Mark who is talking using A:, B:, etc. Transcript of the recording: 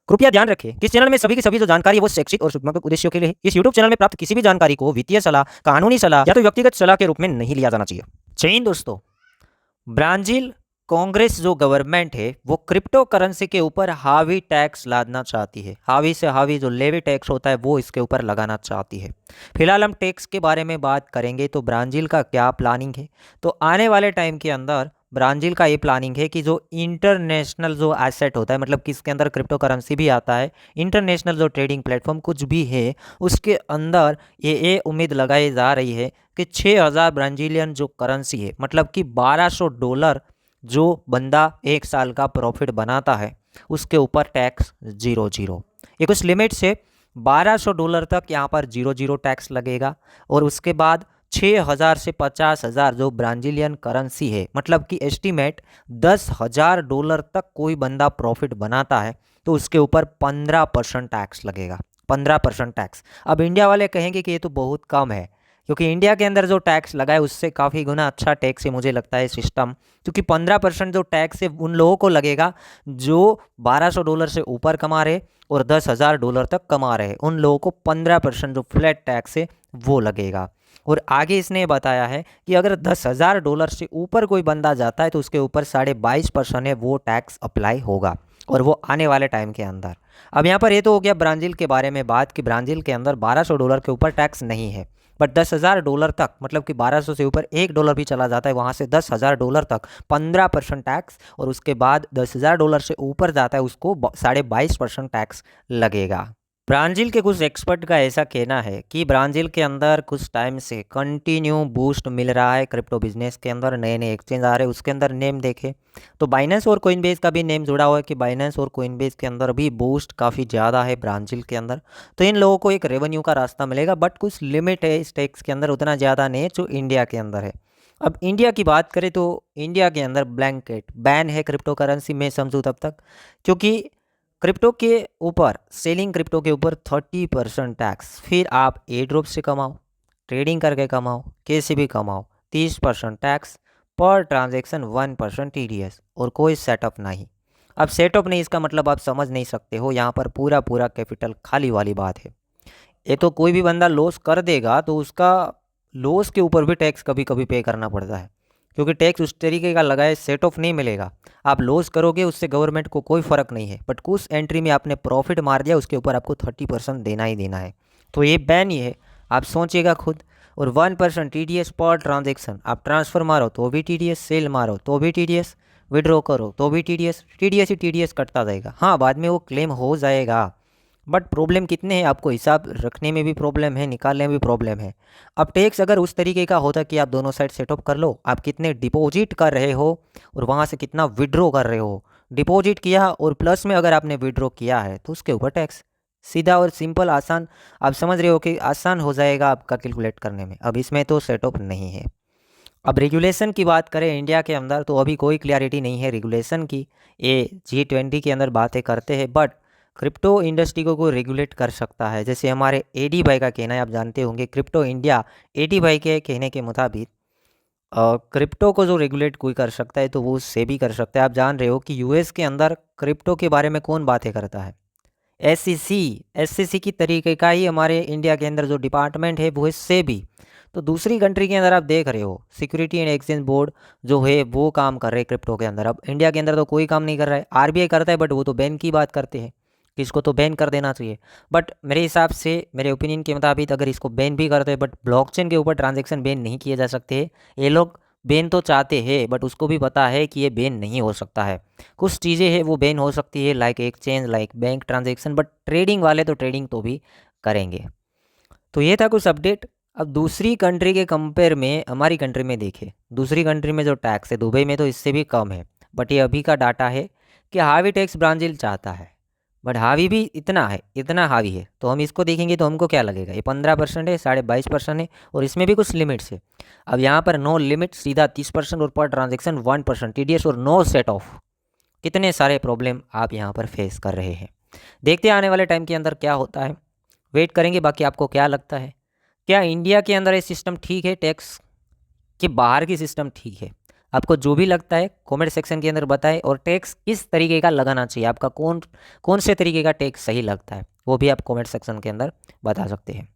A: कृपया ध्यान रखें कि इस चैनल में सभी की सभी जो जानकारी है वो शैक्षिक और शुभकामनात्मक उद्देश्यों के लिए है। इस यूट्यूब चैनल में प्राप्त किसी भी जानकारी को वित्तीय सलाह, कानूनी सलाह या तो व्यक्तिगत सलाह के रूप में नहीं लिया जाना चाहिए। चीन दोस्तों, ब्राजील कांग्रेस जो गवर्नमेंट है वो क्रिप्टो करेंसी के ऊपर हावी टैक्स लादना चाहती है। हावी से हावी जो लेवी टैक्स होता है वो इसके ऊपर लगाना चाहती है। फिलहाल हम टैक्स के बारे में बात करेंगे तो ब्राजील का क्या प्लानिंग है। तो आने वाले टाइम के अंदर ब्राजील का ये प्लानिंग है कि जो इंटरनेशनल जो एसेट होता है, मतलब कि इसके अंदर क्रिप्टो करेंसी भी आता है, इंटरनेशनल जो ट्रेडिंग प्लेटफॉर्म कुछ भी है, उसके अंदर ये उम्मीद लगाई जा रही है कि 6000 ब्राजीलियन जो करेंसी है, मतलब कि $1200 जो बंदा एक साल का प्रॉफिट बनाता है उसके ऊपर टैक्स 00। ये कुछ लिमिट से $1200 तक यहाँ पर 00 टैक्स लगेगा। और उसके बाद 6000 से 50,000 जो ब्राजीलियन करेंसी है, मतलब कि एस्टीमेट $10,000 तक कोई बंदा प्रॉफिट बनाता है तो उसके ऊपर 15% टैक्स लगेगा। 15% टैक्स। अब इंडिया वाले कहेंगे कि ये तो बहुत कम है, क्योंकि इंडिया के अंदर जो टैक्स लगा है उससे काफ़ी गुना अच्छा टैक्स है मुझे लगता है सिस्टम। क्योंकि 15% जो टैक्स है उन लोगों को लगेगा जो $1200 से ऊपर कमा रहे और $10,000 तक कमा रहे, उन लोगों को 15% जो फ्लैट टैक्स है वो लगेगा। और आगे इसने बताया है कि अगर $10,000 से ऊपर कोई बंदा जाता है तो उसके ऊपर 22.5% है वो टैक्स अप्लाई होगा, और वो आने वाले टाइम के अंदर। अब यहाँ पर ये तो हो गया ब्राज़ील के बारे में बात कि ब्राज़ील के अंदर $1200 के ऊपर टैक्स नहीं है। बट $10,000 तक, मतलब कि 1200 से ऊपर $1 भी चला जाता है, वहाँ से $10,000 तक 15% टैक्स, और उसके बाद $10,000 से ऊपर जाता है उसको 22.5% टैक्स लगेगा। ब्राज़ील के कुछ एक्सपर्ट का ऐसा कहना है कि ब्राज़ील के अंदर कुछ टाइम से कंटिन्यू बूस्ट मिल रहा है क्रिप्टो बिजनेस के अंदर, नए नए एक्सचेंज आ रहे हैं। उसके अंदर नेम देखें तो बाइनेंस और कोइनबेस का भी नेम जुड़ा हुआ है कि बाइनेंस और कोइनबेस के अंदर भी बूस्ट काफ़ी ज़्यादा है ब्राज़ील के अंदर। तो इन लोगों को एक रेवेन्यू का रास्ता मिलेगा, बट कुछ लिमिट है इस टैक्स के अंदर, उतना ज़्यादा नहीं है जो इंडिया के अंदर है। अब इंडिया की बात करें तो इंडिया के अंदर ब्लैंकेट बैन है क्रिप्टो करेंसी, मैं समझूँ तब तक, क्योंकि क्रिप्टो के ऊपर, सेलिंग क्रिप्टो के ऊपर 30% टैक्स, फिर आप एयर ड्रॉप से कमाओ, ट्रेडिंग करके कमाओ, कैसे भी कमाओ, 30% टैक्स पर ट्रांजैक्शन, 1% टीडीएस, और कोई सेटअप नहीं। अब सेटअप नहीं इसका मतलब आप समझ नहीं सकते हो, यहाँ पर पूरा पूरा कैपिटल खाली वाली बात है। ये तो कोई भी बंदा लॉस कर देगा तो उसका लॉस के ऊपर भी टैक्स कभी कभी पे करना पड़ता है, क्योंकि टैक्स उस तरीके का लगाए सेट ऑफ नहीं मिलेगा। आप लॉस करोगे उससे गवर्नमेंट को कोई फ़र्क नहीं है, बट कुछ एंट्री में आपने प्रॉफिट मार दिया उसके ऊपर आपको 30% देना ही देना है। तो ये बैन ही है, आप सोचिएगा खुद। और 1% TDS पर ट्रांजेक्शन, आप ट्रांसफ़र मारो तो भी TDS, सेल मारो तो भी TDS, विड्रॉ करो तो भी TDS, TDS ही TDS कटता जाएगा। हाँ, बाद में वो क्लेम हो जाएगा, बट प्रॉब्लम कितने हैं, आपको हिसाब रखने में भी प्रॉब्लम है, निकालने में भी प्रॉब्लम है। अब टैक्स अगर उस तरीके का होता कि आप दोनों साइड सेटअप कर लो, आप कितने डिपॉजिट कर रहे हो और वहाँ से कितना विड्रॉ कर रहे हो, डिपॉजिट किया और प्लस में अगर आपने विड्रॉ किया है तो उसके ऊपर टैक्स, सीधा और सिंपल, आसान। आप समझ रहे हो कि आसान हो जाएगा आपका कैलकुलेट करने में। अब इसमें तो सेटअप नहीं है। अब रेगुलेशन की बात करें इंडिया के अंदर तो अभी कोई क्लैरिटी नहीं है रेगुलेशन की। ये G20 के अंदर बातें करते हैं, बट क्रिप्टो इंडस्ट्री को कोई रेगुलेट कर सकता है, जैसे हमारे AD भाई का कहना है, आप जानते होंगे क्रिप्टो इंडिया, AD भाई के कहने के मुताबिक क्रिप्टो को जो रेगुलेट कोई कर सकता है तो वो सेबी कर सकता है। आप जान रहे हो कि US के अंदर क्रिप्टो के बारे में कौन बातें करता है, SEC की तरीके का ही हमारे इंडिया के अंदर जो डिपार्टमेंट है वो है सेबी। तो दूसरी कंट्री के अंदर आप देख रहे हो सिक्योरिटी एंड एक्सचेंज बोर्ड जो है वो काम कर रहे हैं क्रिप्टो के अंदर। अब इंडिया के अंदर तो कोई काम नहीं कर रहा है, RBI करता है, बट वो तो बैन की बात करते हैं कि इसको तो बैन कर देना चाहिए। बट मेरे हिसाब से, मेरे ओपिनियन के मुताबिक, अगर इसको बैन भी करते हैं बट ब्लॉकचेन के ऊपर ट्रांजेक्शन बैन नहीं किए जा सकते। ये लोग बैन तो चाहते हैं बट उसको भी पता है कि ये बैन नहीं हो सकता है। कुछ चीज़ें हैं वो बैन हो सकती है, like exchange, like bank transaction, but trading वाले तो ट्रेडिंग तो भी करेंगे। तो ये था कुछ अपडेट। अब दूसरी कंट्री के कंपेयर में हमारी कंट्री में देखें, दूसरी कंट्री में जो टैक्स है दुबई में तो इससे भी कम है, बट ये अभी का डाटा है कि हावी टैक्स ब्राज़ील चाहता है, बट हावी भी इतना है, इतना हावी है। तो हम इसको देखेंगे तो हमको क्या लगेगा, ये 15% है, 22.5% है, और इसमें भी कुछ लिमिट्स है। अब यहाँ पर नो लिमिट, सीधा 30%, और पर ट्रांजेक्शन 1% TDS, और नो सेट ऑफ। कितने सारे प्रॉब्लम आप यहाँ पर फेस कर रहे हैं। देखते हैं आने वाले टाइम के अंदर क्या होता है, वेट करेंगे। बाकी आपको क्या लगता है, क्या इंडिया के अंदर ये सिस्टम ठीक है टैक्स, कि बाहर की सिस्टम ठीक है? आपको जो भी लगता है कमेंट सेक्शन के अंदर बताएं, और टैक्स किस तरीके का लगाना चाहिए, आपका कौन कौन से तरीके का टैक्स सही लगता है वो भी आप कमेंट सेक्शन के अंदर बता सकते हैं।